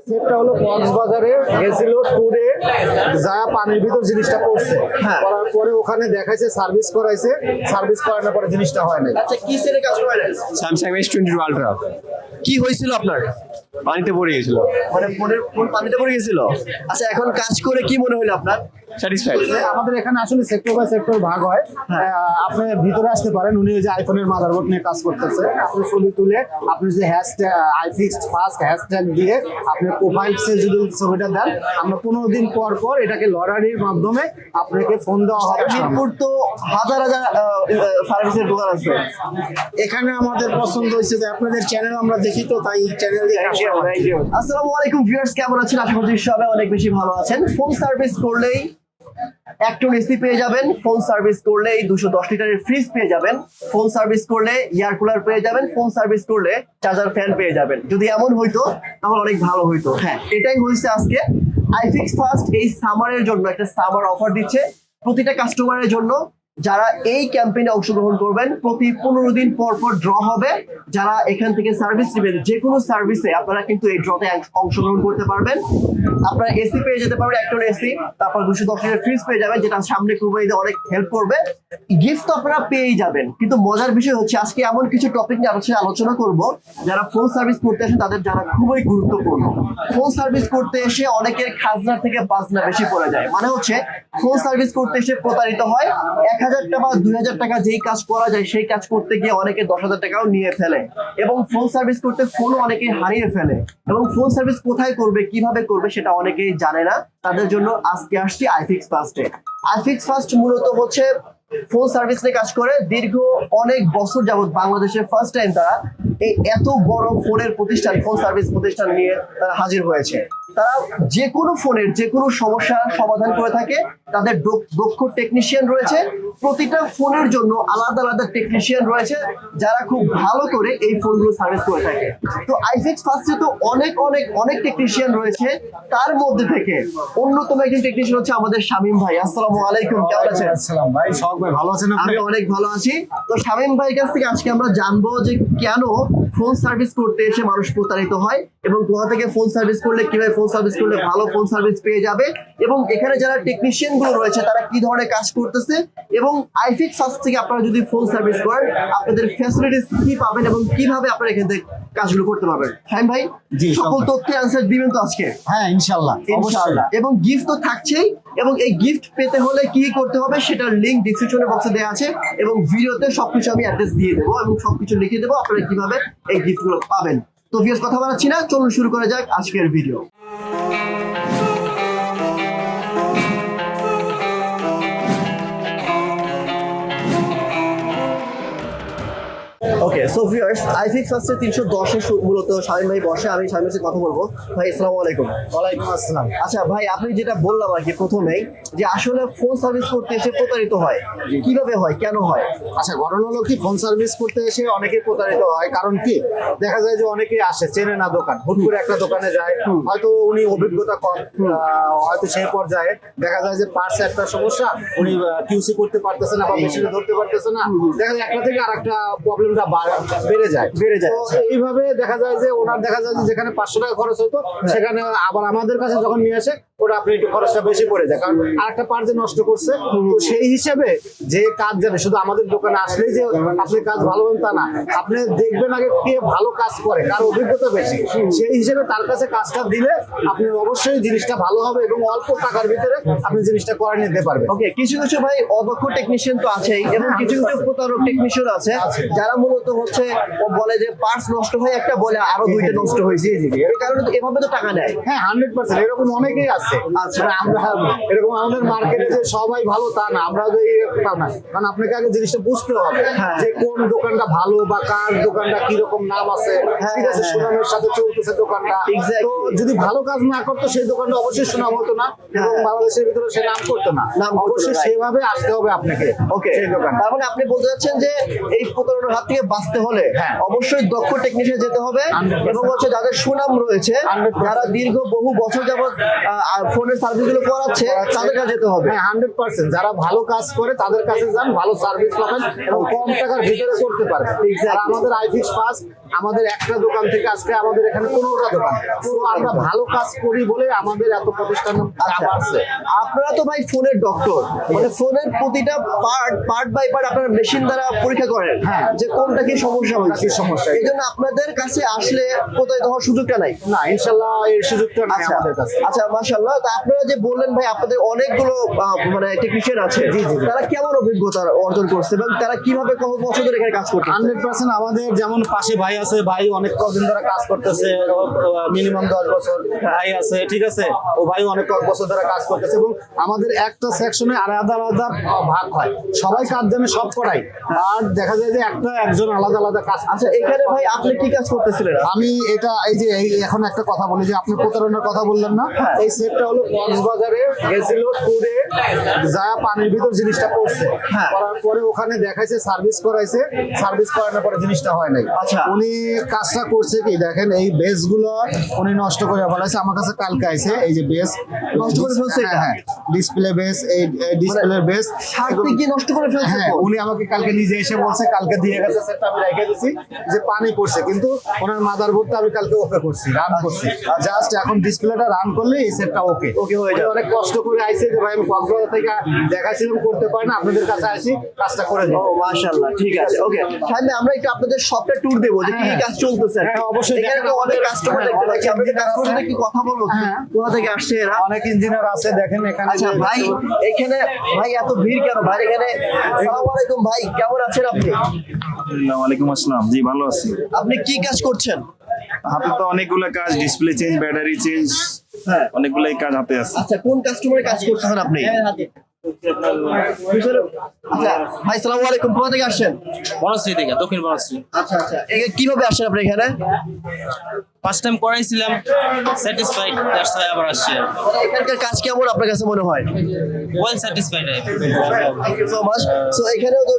সেটটা হলো কক্সবাজারে গেছিল ট্যুরে, যা পানির ভিতর জিনিসটা পড়ছে, করার পরে ওখানে দেখাইছে সার্ভিস করাইছে, সার্ভিস করানোর পরে জিনিসটা হয় না। আচ্ছা, কি সেটের কাজ করেন? স্যামসাং S22 আলট্রা কি হয়েছিল আপনার? পানিতে পড়ে গেছিল। মানে ফোনের ফোন পানিতে পড়ে গেছিল? আচ্ছা, এখন কাজ করে কি মনে হলো আপনার? স্যাটিসফাইড। আমাদের এখানে আসলে সেক্টর বাই সেক্টর ভাগ হয়। আপনি ভিতরে আসতে পারেন, উনি ওই যে আইফোনের মাদারবোর্ড নিয়ে কাজ করতেছে, আপনি ছবি তুলে আপনি যে আইফিক্স ফার্স্ট হ্যাশট্যাগ দিয়ে আপনি প্রোফাইলসে যদি ছবিটা দেন, আমরা 15 দিন পর পর এটাকে লটারির মাধ্যমে আপনাকে ফোন দেওয়া হবে। মিরপুর তো হাজার হাজার সার্ভিসের দোকান আছে। এখানে আমাদের পছন্দ হয়েছে যে আপনাদের চ্যানেল আমরা দেখি, তো তাই চ্যানেল দিয়ে আসি আমরা। আসসালামু আলাইকুম ভিউয়ার্স, কেমন আছেন? আশা করছি সবাই অনেক বেশি ভালো আছেন। ফোন সার্ভিস করলেই একটন এসি পেয়ে যাবেন, ফোন সার্ভিস করলেই 210 লিটারের ফ্রিজ পেয়ে যাবেন, ফোন সার্ভিস করলে এয়ার কুলার পেয়ে যাবেন, ফোন সার্ভিস করলে চার্জার ফ্যান পেয়ে যাবেন। যদি এমন হইতো তাহলে অনেক ভালো হইতো। হ্যাঁ, এটাই হয়েছে আজকে। আইফিক্স ফার্স্ট এই সামারের জন্য একটা সামার অফার দিচ্ছে প্রতিটা কাস্টমারের জন্য। যারা এই ক্যাম্পেইনে অংশগ্রহণ করবেন, প্রতি 15 দিন পর পর ড্র হবে। যারা এখান থেকে সার্ভিস নেবেন, যে কোনো সার্ভিসে আপনারা কিন্তু এই ড্রতে অংশগ্রহণ করতে পারবেন। আপনারা এসি পেয়ে যেতে পারবেন, একটা এসি, তারপর 210 লিটার ফ্রিজ পেয়ে যাবেন, যেটা সামনে কুরবানিতে অনেক হেল্প করবে। গিফট তো আপনারা পেয়েই যাবেন, কিন্তু মজার বিষয় হচ্ছে আজকে এমন কিছু টপিক নিয়ে আলোচনা করব যারা ফোন সার্ভিস করতে আসেন তাদের যারা খুবই গুরুত্বপূর্ণ। ফোন সার্ভিস করতে এসে অনেকের খাজনা থেকে বাজনা বেশি পড়ে যায়, মানে হচ্ছে ফোন সার্ভিস করতে এসে প্রতারিত হয়। 1000 টাকা বা 2000 টাকা যেই কাজ করা যায় সেই কাজ করতে গিয়ে অনেকে 10,000 টাকাও নিয়ে ফেলে, এবং ফোন সার্ভিস করতে ফোনও অনেকে হারিয়ে ফেলে, এবং ফোন সার্ভিস কোথায় করবে কিভাবে করবে সেটা অনেকেই জানে না। তাদের জন্য আজকে আসছি আইফিক্স ফার্স্টে। আইফিক্স ফার্স্ট মূলত হচ্ছে ফোন সার্ভিস নিয়ে কাজ করে। দীর্ঘ অনেক বছর যাবত বাংলাদেশে ফার্স্ট টাইম তারা এই এত বড় ফোনের প্রতিষ্ঠান, ফোন সার্ভিস প্রতিষ্ঠান নিয়ে তারা হাজির হয়েছে। তারা যে কোনো ফোনের যে কোনো সমস্যার সমাধান করে থাকে। তাদের দক্ষ টেকনিশিয়ান রয়েছে, প্রতিটা ফোনের জন্য আলাদা আলাদা টেকনিশিয়ান রয়েছে যারা খুব ভালো করে এই ফোনগুলো সার্ভিস করে থাকে। তো আইফিক্স ফার্স্টে তো অনেক অনেক অনেক টেকনিশিয়ান রয়েছে, তার মধ্যে থেকে অন্যতম একজন টেকনিশিয়ান হচ্ছে আমাদের শামীম ভাই। আসসালামু আলাইকুম, কেমন আছেন? আসসালাম ভাই, শখ ভাই, ভালো আছেন আপনি? আমি অনেক ভালো আছি। তো শামীম ভাইয়ের কাছ থেকে আজকে আমরা জানবো যে কেন ফোন সার্ভিস করতে এসে মানুষ প্রতারিত হয়, এবং কোথা থেকে ফোন সার্ভিস করলে কিভাবে ফোন সার্ভিস করলে ভালো ফোন সার্ভিস পেয়ে যাবে, এবং এখানে যারা টেকনিশিয়ান গুলো রয়েছে তারা কি ধরনের কাজ করতেছে, এবং আইফিক্স ফার্স্ট থেকে আপনারা যদি ফোন সার্ভিস করেন আপনাদের ফ্যাসিলিটিস কি পাবেন এবং কিভাবে আপনারা এখান থেকে কাজগুলো করতে পারবেন। শামীম ভাই, সকল তথ্যের আনসার দিবেন তো আজকে? হ্যাঁ, ইনশাআল্লাহ ইনশাআল্লাহ। এবং গিফট তো থাকছেই, এবং এই গিফট পেতে হলে কি করতে হবে সেটার লিংক ডিসক্রিপশনে বক্সে দেওয়া আছে, এবং ভিডিওতে সবকিছু আমি অ্যাড্রেস দিয়ে দেবো এবং সবকিছু লিখে দেবো আপনারা কিভাবে এই গিফটগুলো পাবেন। তো ভিউয়ার্স, কথা বাড়াচ্ছি না, চলুন শুরু করা যাক আজকের ভিডিও। ওকে, সো ভিউয়ার্স, আইফিক্স ফার্স্টে 310-এ মূলত শামীম ভাই বসে। আমি শামীমের সাথে কথা বলবো। ভাই, আসসালামু আলাইকুম। ওয়ালাইকুম আসসালাম। আচ্ছা ভাই, আপনি যেটা বললাম আর কি প্রথমেই, যে আসলে ফোন সার্ভিস করতে এসে প্রতারিত হয়, কিভাবে হয়, কেন হয়? আচ্ছা, ঘটনা হলো কি, ফোন সার্ভিস করতে এসে অনেকে প্রতারিত হয়। কারণ কি, দেখা যায় যে অনেকে আসে চেনে না দোকান, হুট করে একটা দোকানে যায়, হয়তো উনি অভিজ্ঞতা কম, হয়তো সেই পর্যায়ে দেখা যায় যে পার্টস একটা সমস্যা, উনি কিউসি করতে পারতেছে না বা মেশিনে ধরতে পারতেছে না, দেখা যায় একটা থেকে আরেকটা প্রবলেমটা বেড়ে যায়। তো এইভাবে দেখা যায় যে ওনার দেখা যায় যে যেখানে 500 টাকা খরচ হতো সেখানে আবার আমাদের কাছে যখন নিয়ে আসে ওটা আপনি একটু খরচটা বেশি পড়ে যায়, কারণ আরেকটা পার্ট যে নষ্ট করছে। তো সেই হিসেবে যে কাজ জানে, শুধু আমাদের দোকানে আসলেই যে আপনি কাজ ভালো হবেন তা না, আপনি দেখবেন আগে কে ভালো কাজ করে, কার অভিজ্ঞতা বেশি, সেই হিসেবে তার কাছে কাজটা দিলে আপনি অবশ্যই জিনিসটা ভালো হবে এবং অল্প টাকার ভিতরে আপনি জিনিসটা করে নিতে পারবেন। ওকে, কিছু কিছু ভাই অদক্ষ টেকনিশিয়ান তো আছেই, এবং কিছু কিছু প্রতারক টেকনিশিয়ান আছে যারা মূলত হচ্ছে ও বলে যে পার্টস নষ্ট হয় একটা, বলে আরো দুইটা নষ্ট হয়েছে, এই কারণে তো এভাবে তো টাকা নেয়। হ্যাঁ, 100% এরকম অনেকেই আছে। আচ্ছা, আমরা এরকম আমাদের মার্কেটে যে সবাই ভালো তা না, আমরা যে তা না, কারণ আপনাকে আগে জিনিসটা বুঝতে হবে যে কোন দোকানটা ভালো বা কার দোকানটা কি রকম নাম আছে, ঠিক আছে, সুনামের সাথে চলতেছে দোকানটা। তো যদি ভালো কাজ না করতো সেই দোকানটা অবশ্যই সুনাম হতো না, এবং বাংলাদেশের ভিতরে সে নাম করতো না। অবশ্যই সেভাবে আসতে হবে আপনাকে। ওকে, সেই দোকান। তার মানে আপনি বলতে চাচ্ছেন যে এই প্রতারণার হাত থেকে বাঁচতে হলে অবশ্যই দক্ষ টেকনিশিয়ান যেতে হবে, এবং হচ্ছে যাদের সুনাম রয়েছে, যারা দীর্ঘ বহু বছর যাবত ফোনের সার্ভিস গুলো করাচ্ছে তাদের কাছে যেতে হবে। হ্যাঁ 100%, যারা ভালো কাজ করে তাদের কাছে যান, ভালো সার্ভিস পাবেন এবং কম টাকার ভিতরে করতে পারবেন। আর আমাদের আইফিক্স ফার্স্ট, আমাদের একটা দোকান থেকে আজকে আমাদের এখানে 15টা দোকান। তো আমরা ভালো কাজ করি বলে আমাদের এত প্রতিষ্ঠান বাড়ছে। আপনারা তো ভাই ফোনের ডক্টর, মানে ফোনের প্রতিটা পার্ট বাই পার্ট আপনারা মেশিন দ্বারা পরীক্ষা করেন হ্যাঁ। যে কোনটা কি সমস্যা হচ্ছে। কি সমস্যা। এই জন্য আপনাদের কাছে আসলে প্রতারিত হওয়ার সুযোগটা নাই। না ইনশাল্লাহ এই সুযোগটা নাই আচ্ছা আমাদের কাছে। আচ্ছা মাশাআল্লাহ। তা আপনারা যে বললেন ভাই আপনাদের অনেকগুলো মানে টেকনিশিয়ান আছে, তারা কেমন অভিজ্ঞতা অর্জন করছে এবং তারা কিভাবে কত বছর ধরে এখানে কাজ করছে? 100% আমাদের যেমন পাশে ভাই আছে, ভাই অনেক কদিন ধরে কাজ করতেছে, মিনিমাম 10 বছর। ভাই আছে, ঠিক আছে, ও ভাই অনেক বছর ধরে কাজ করতেছে এবং আমাদের একটা সেকশনে আলাদা আলাদা ভাগ হয়, সবাই কাজ জানে, সব করাই। আর দেখা যায় যে একজন আলাদা আলাদা কাজ। আচ্ছা এখানে ভাই আপনি কি কাজ করতেছিলেন? আমি এটা এই যে এখন একটা কথা বলি যে আপনি প্রতারণার কথা বললেন না, এই সেটটা হলো কক্সবাজারে গেছিল ট্যুরে, যা পানির ভিতর জিনিসটা পড়ছে, হ্যাঁ। করার পরে ওখানে দেখাইছে সার্ভিস করাইছে, সার্ভিস করানোর পরে জিনিসটা হয় নাই। আচ্ছা। উনি কাজটা করছে কি দেখেন, এই বেস গুলো উনি নষ্ট করে ফেলাইছে। আমার কাছে কালকে আইছে এই যে বেস নষ্ট করে ফেলছে এটা? হ্যাঁ ডিসপ্লে বেস, এই ডিসপ্লে বেস সারতে কি নষ্ট করে ফেলছে? হ্যাঁ তো? উনি আমাকে কালকে নিজে এসে বলছে, কালকে দিয়ে গেছে সেটটা, আমি রেখে দিছি যে পানি পড়ছে, কিন্তু ওনার মাদারবোর্ডটা আমি কালকে ওকে করছি, রান করছি। জাস্ট এখন ডিসপ্লেটা রান করলে এই সেটটা ওকে হয়ে যাবে। অনেক কষ্ট করে আইছে যে ভাই আমি কক্সবাজার থেকে দেখাছিলাম করতে পারি না, আপনাদের কাছে আসি কাজটা করে দিই। ও মাশাআল্লাহ, ঠিক আছে ওকে। সামনে আমরা একটু আপনাদের শপটা ট্যুর দেবো যে কি কি কাজ চলতেছে। হ্যাঁ, অবশ্যই। এখানে তো অনেক কাস্টমার দেখতে পাচ্ছি, আমরা কি কাস্টমার সাথে কি কথা বলবো? হ্যাঁ। কোথা থেকে আসছে এরা? অনেক ইঞ্জিনিয়ার আছে দেখেন এখানে। আচ্ছা ভাই এখানে ভাই এত ভিড় কেন ভাই এখানে? আসসালামু আলাইকুম ভাই, কেমন আছেন আপনি? ওয়ালাইকুম আসসালাম, জি ভালো আছি। আপনি কি কাজ করছেন? হাতে তো অনেকগুলো কাজ, ডিসপ্লে চেঞ্জ, ব্যাটারি চেঞ্জ, হ্যাঁ। অনেকগুলাই কাজ হাতে আছে। আচ্ছা কোন কাস্টমারের কাজ করতেছেন আপনি? আচ্ছা ভাই সালামু আলাইকুম, কোথা থেকে আসছেন? বনশ্রী থেকে, দক্ষিণ বনশ্রী। আচ্ছা আচ্ছা কিভাবে আসছেন আপনি এখানে? ফার্স্ট টাইম করাইছিলাম, স্যাটিসফাইড, দ্যাটস ওয়াই আবার আসছি। এখানকার কাজ কেমন আপনার কাছে মনে হয়? Well satisfied. Thank you so much. So এখানেও তো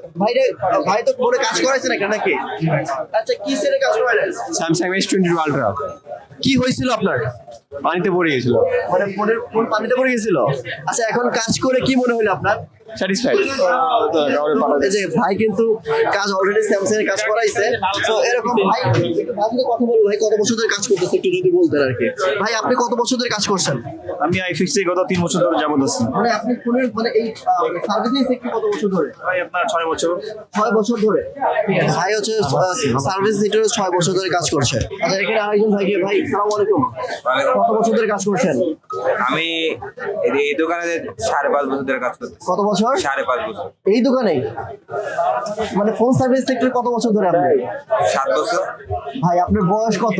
ভাই তো মনে কাজ করাইছেন এখানে নাকি? আচ্ছা কি সেরে কাজ করাইলেন? স্যামসাং S22 আলট্রা কি হয়েছিল আপনার? পানিতে পড়ে গেছিল। মানে ফোন পানিতে পড়ে গেছিল? আচ্ছা এখন কাজ করে কি মনে হলো আপনার? স্যাটিসফাইড। এই যে ভাই কিন্তু কাজ অলরেডি স্যামসাং এর কাজ করাইছে। তো এরকম ভাই একটু ভাবিতে কথা বলবো, ভাই কত বছর ধরে কাজ করতেছে একটু যদি বলতেন আর কি। ভাই আপনি কত বছর ধরে কাজ করছেন? আমি আইফিক্সে গত 3 বছর ধরে যাবত আছি। মানে আপনি ফোনের মানে এই সার্ভিসিং সেক্টর কত বছর ধরে? ভাই আপনার 6 বছর। 6 বছর ধরে। ঠিক আছে, ভাই হচ্ছে সার্ভিস সেক্টরে 6 বছর ধরে কাজ করছে। আচ্ছা এখানে আরেকজন ভাই ভাই আসসালামু আলাইকুম, কত বছর ধরে কাজ করছেন? আমি এই দোকানে 5.5 বছর ধরে কাজ করছি। কত বছর? 5.5 বছর। এই দোকানেই? মানে ফোন সার্ভিস সেক্টরে কত বছর ধরে আপনি? 7 বছর। ভাই আপনার বয়স কত?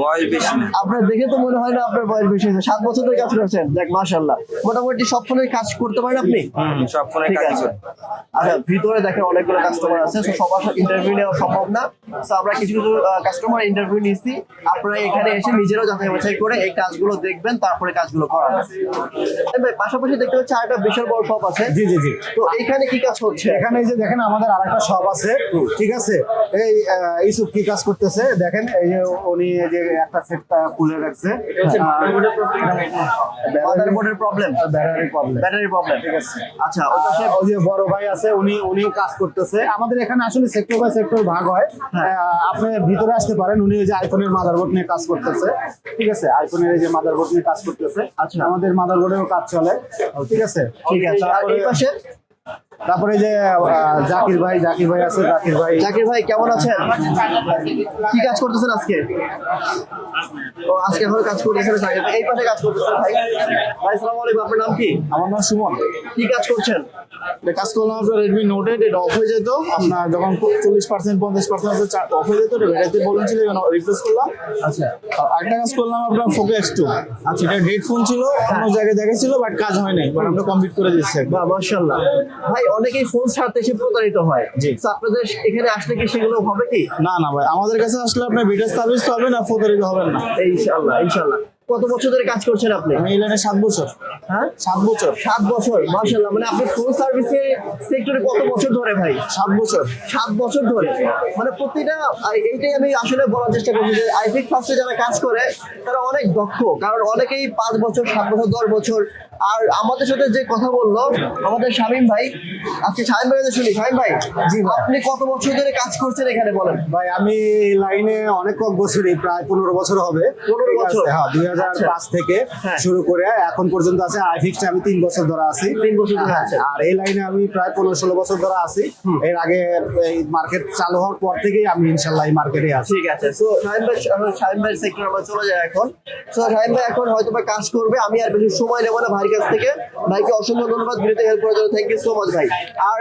বয়স বেশি না। আপনার দেখে তো মনে হয় না আপনার বয়স বেশি হয়েছে। 7 বছর ধরে কাজ করছেন, দেখ মাশাআল্লাহ। মোটামুটি সব ফোনের কাজ করতে পারেন আপনি? সব ফোনে ঠিক কাজ আছে। করি। আচ্ছা ভিতরে দেখেন অনেকগুলো কাস্টমার আছে, তো সবার সাথে ইন্টারভিউ নেওয়া সম্ভব না। তো আমরা কিছু কিছু কাস্টমার ইন্টারভিউ নিচ্ছি, আপনারা এখানে এসে নিজেরাও যাচাই বাছাই করে এই কাজগুলো দেখবেন, তারপরে কাজগুলো করাবেন। ভাই পাশাপাশি দেখতে পাচ্ছি আরেকটা বিশাল বড় শপ আছে। জি জি জি। তো এইখানে কি কাজ হচ্ছে? এখানে এই যে দেখেন আমাদের আরেকটা শপ আছে, ঠিক আছে। এই ইউসুফ কি কাজ করতেছে দেখেন, এই যে উনি এই যে একটা সেটটা খুলে রাখছে, মাদারবোর্ডের problem, battery problem. Battery problem. ঠিক আছে। আচ্ছা ওই পাশে ওই যে বড় ভাই আছে, উনিও কাজ করতেছে। আমাদের এখানে আসলে সেক্টর বাই সেক্টর ভাগ হয়। আপনি ভিতরে আসতে পারেন, উনি ওই যে আইফোনের মাদারবোর্ড নিয়ে কাজ করতেছে, ঠিক আছে। আইফোনের এই যে মাদারবোর্ড নিয়ে কাজ করতেছে। আচ্ছা আমাদের মাদারবোর্ডেও কাজ চলে, ঠিক আছে। ঠিক আছে। আর এই পাশে তারপরে যে জাকির ভাই আছে, জাকির ভাই কেমন আছেন? কি কাজ করতেছেন আজকে? ও আজকে এখন কাজ করতেছেন জাকির ভাই। এই পাশে কাজ করতেছেন ভাই। ভাই আসসালামু আলাইকুম, আপনার নাম কি? আমার নাম সুমন। কি কাজ করছেন? কাজ করলাম আপনার রেডমি নোট 8, এটা অফ হয়ে যেত আপনার যখন 40% 50% অফ হয়ে যেত, এটা ব্যাটারিতে প্রবলেম ছিল, রিপ্লেস করলাম। আচ্ছা আরেকটা কাজ করলাম আপনার Poco X2। আচ্ছা এটা হেডফোন ছিল, অন্য জায়গায় দেখেছিল, বাট কাজ হয় নাই, বাট আমরা কমপ্লিট করে দিচ্ছি। বাহ মাশাআল্লাহ। ভাই অনেকেই ফোন ছাড়তে এসে প্রতারিত হয়, জি। তো আপনাদের এখানে আসলে কি সেগুলো হবে কি? না ভাই, আমাদের কাছে আসলে আপনার ভিডিও সার্ভিস পাবেন না, প্রতারিত হবেন না। ইনশাআল্লাহ ইনশাআল্লাহ। কত বছর ধরে কাজ করছেন আপনি? আমি এই লাইনে 7 বছর। হ্যাঁ 7 বছর। 7 বছর, মাশাআল্লাহ। মানে আপনি ফোন সার্ভিসের সেক্টরে কত বছর ধরে ভাই? 7 বছর। 7 বছর ধরে। মানে প্রতিটা এইটাই আমি আসলে বলার চেষ্টা করছি যে আইফিক্স ফার্স্টে যারা কাজ করে তারা অনেক দক্ষ, কারণ অনেকেই 5 বছর 7 বছর 10 বছর। আর আমাদের সাথে যে কথা বললো আমাদের শামীম ভাই, আজকে শামীম ভাই শুনি। শামীম ভাই, জি আপনি কত বছর ধরে কাজ করছেন এখানে বলেন? ভাই আমি এই লাইনে অনেক কম বছরই, প্রায় 15 বছর হবে। 15 ঠিক বছর? আছে, হ্যাঁ 2005 থেকে হ্যাঁ। শুরু করে এখন পর্যন্ত আছে। আইফিক্সে আমি 3 বছর ধরে আছি। 3 বছর ধরে হ্যাঁ, আছেন। আর এই লাইনে আমি প্রায় 15-16 বছর ধরে আছি। এর আগে এই মার্কেট চালু হওয়ার পর থেকেই আমি ইনশাল্লাহ এই মার্কেটে আছি। ঠিক আছে। সো শামীম ভাই সেক্টর আমরা চলে যাই এখন। সো শামীম ভাই এখন হয়তো বা কাজ করবে, আমি আর বেশি সময় নেব না ভাইয়ের কাছ থেকে। ভাইকে অসংখ্য ধন্যবাদ ভিডিওতে হেল্প করার জন্য, থ্যাংক ইউ সো মাচ ভাই। আর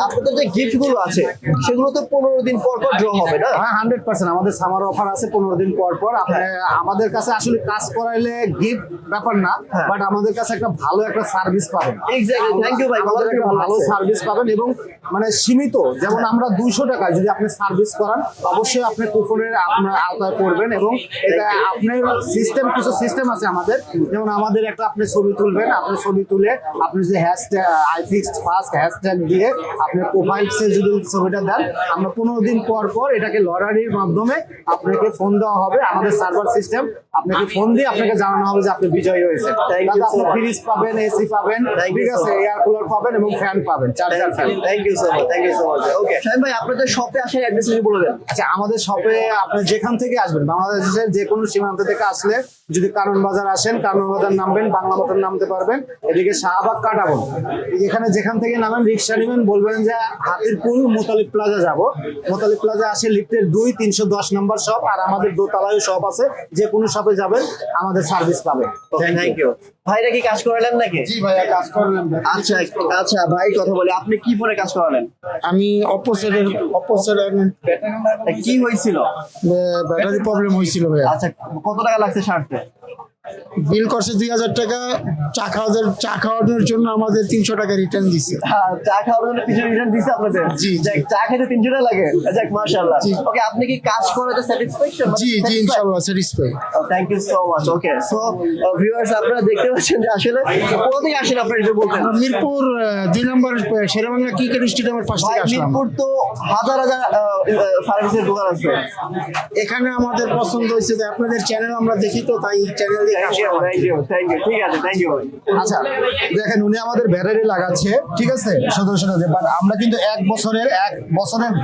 আপনাদের যে গিফট গুলো আছে সেগুলো তো 15 দিন পর পর ড্র হবে না? হ্যাঁ 100%। আমাদের সামার অফার আছে 15 দিন পর পর। আপনি আমাদের কাছে আসলে কাজ করাইলে গিফট ব্যাপার না, হ্যাঁ। বাট আমাদের কাছে একটা ভালো একটা সার্ভিস পাবেন। এক্স্যাক্টলি, থ্যাংক ইউ ভাই। আমাদের একটা ভালো লাগছে। সার্ভিস পাবেন এবং মানে সীমিত, যেমন আমরা 200 টাকায় যদি আপনি সার্ভিস করান অবশ্যই আপনি কুপনের আপনার আওতায় পড়বেন। এবং এটা আপনার সিস্টেম, কিছু সিস্টেম আছে আমাদের, যেমন আমাদের একটা আপনি ছবি তুলবেন, আপনি ছবি তুলে আপনি যে হ্যাশট্যাগ আইফিক্সড ফার্স্ট হ্যাশট্যাগ দিয়ে আপনি প্রোফাইলসে যদি ছবিটা দেন, আমরা 15 দিন পর পর এটাকে লটারির মাধ্যমে আপনাকে ফোন দেওয়া হবে। আমাদের সার্ভার সিস্টেম, আপনাকে ফোন দিয়ে আপনাকে জানানো হবে যে আপনি বিজয়ী হয়েছেন। Thank you তাতে so আপনি much. ফ্রিজ পাবেন, এসি পাবেন, Thank you ঠিক so আছে, much. এয়ার কুলার পাবেন এবং ফ্যান পাবেন, charger fan. Thank you so much, thank you so much. Okay Shamim ভাই, আপনাদের শপে আসার অ্যাড্রেস বলে দেন। আচ্ছা, আমাদের শপে আপনি যেখান থেকে আসবেন, বাংলাদেশের যে কোনো সীমান্ত থেকে আসলে যদি কারণ বাজার আসেন, কারণ বাজার নামবেন, বাংলা মোটর নামতে পারবেন। এদিকে শাহবাগ কাটাবন, এখানে যেখান থেকে নামেন রিক্সা নেবেন, বলবেন যে হাতিরপুল মোতালিব প্লাজা যাব। মোতালিব প্লাজা আসে লিফটের 2-310 নম্বর শপ। আর আমাদের দোতলায় শপ আছে, যে কোনো শপে যাবেন আমাদের সার্ভিস পাবেন। Thank you. ভাইরা কি কাজ করালেন নাকি? জি ভাইয়া, কাজ করলেন। আচ্ছা আচ্ছা ভাই, কথা বলি, আপনি কি ফোনে কাজ করালেন? আমি অপোসেটের কি হয়েছিল? ব্যাটারি প্রবলেম হয়েছিল ভাইয়া। আচ্ছা, কত টাকা লাগছে সারতে? বিল করছে 2000 টাকা। চা খাওয়ানোর জন্য আমাদের 300 টাকা রিটার্ন দিছে। হ্যাঁ, চা খাওয়ার জন্য কিছু রিটার্ন দিছে আপনাদের? জি, যাক, চা খেতে 300 টাকা লাগে। যাক, মাশাআল্লাহ। ওকে, আপনি কি কাজ করাতে স্যাটিসফ্যাকশন? জি জি ইনশাআল্লাহ satisfy. Thank you so much. Okay, so viewers, আপনারা দেখতে পাচ্ছেন যে আসলে কোথা থেকে আসেন আপনারা, একটু বলবেন? আমরা মিরপুর 2 নম্বর শেরেবাংলা ক্রিকেট স্টেডিয়ামের পাশ থেকে আসলাম। মিরপুর তো হাজার হাজার সার্ভিসের দোকান আছে। এখানে আমাদের পছন্দ হয়েছে যে আপনাদের চ্যানেল আমরা দেখি, তো তাই চ্যানেল দিয়ে আসলাম। Thank you. ঠিক আছে, থ্যাংক ইউ ভাই। আচ্ছা, দেখেন উনি আমাদের ব্যাটারি লাগাচ্ছে, ঠিক আছে, 1700 বাট আমরা কিন্তু 1 বছরের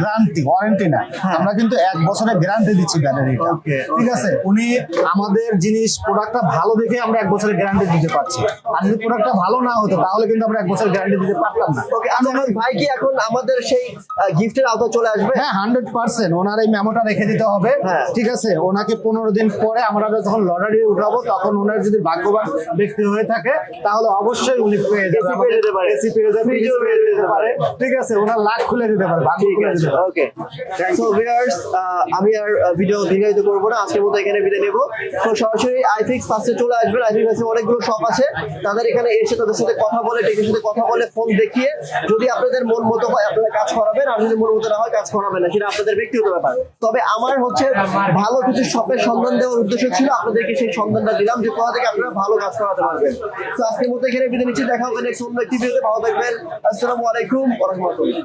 গ্যারান্টি, ওয়ারেন্টি না, আমরা কিন্তু 1 বছরের গ্যারান্টি দিচ্ছি ব্যাটারিটা। Okay, ঠিক আছে, উনি আমাদের জিনিস প্রোডাক্টটা ভালো দেখে আমরা 1 বছরের গ্যারান্টি দিতে পারছি। আর যদি প্রোডাক্টটা ভালো না হতো তাহলে কিন্তু আমরা 1 বছরের গ্যারান্টি দিতে পারতাম না। ওকে, আচ্ছা ভাই, কি এখন আমাদের সেই গিফটের আওতায় চলে আসবে? হ্যাঁ 100%। ওনার এই মেমোটা রেখে দিতে হবে। হ্যাঁ। ঠিক আছে, ওনাকে 15 দিন পরে আমরা যখন লটারি উঠাবো তখন ওনার যদি ভাগ্যবান ব্যক্তি হয়ে থাকে তাহলে অবশ্যই উনি পেয়ে যাবে, AC পেয়ে যেতে পারে। এসি পেয়ে যাবে, ফ্রিজও পেয়ে যেতে পারে। ঠিক আছে, ওনার লাখ খুলে দিতে পারে, ভাগ্য ঠিক খুলে আছে, দিতে পারে। ওকে। সো ভিউয়ার্স, আমি আর ভিডিও দীর্ঘায়িত করবো না, আজকের মতো এখানে বিদায় নেব। তো সরাসরি আইফিক্স ফার্স্টে চলে আসবেন। আইফিক্স ফার্স্টে অনেকগুলো শপ আছে, তাদের এখানে এসে তাদের সাথে কথা বলে, টেকের সাথে কথা বলে, ফোন দেখিয়ে যদি আপনাদের মন মতো হয় আপনারা কাজ করাবেন, আর যদি মন মতো না হয় কাজ করাবেন না, সেটা আপনাদের ব্যক্তিগত ব্যাপার। তবে আমার হচ্ছে ভালো কিছু শপের সন্ধান দেওয়ার উদ্দেশ্য ছিল, আপনাদেরকে সেই সন্ধানটা দিলাম যে কোথা থেকে আপনারা ভালো কাজ করাতে পারবেন। তো আজকের মতো এখানে বিদায় নিচ্ছি, দেখা হবে নেক্সট অন্য একটি ভিডিওতে। ভালো থাকবেন। আসসালামু আলাইকুম ওয়া রাহমাতুল্লাহ।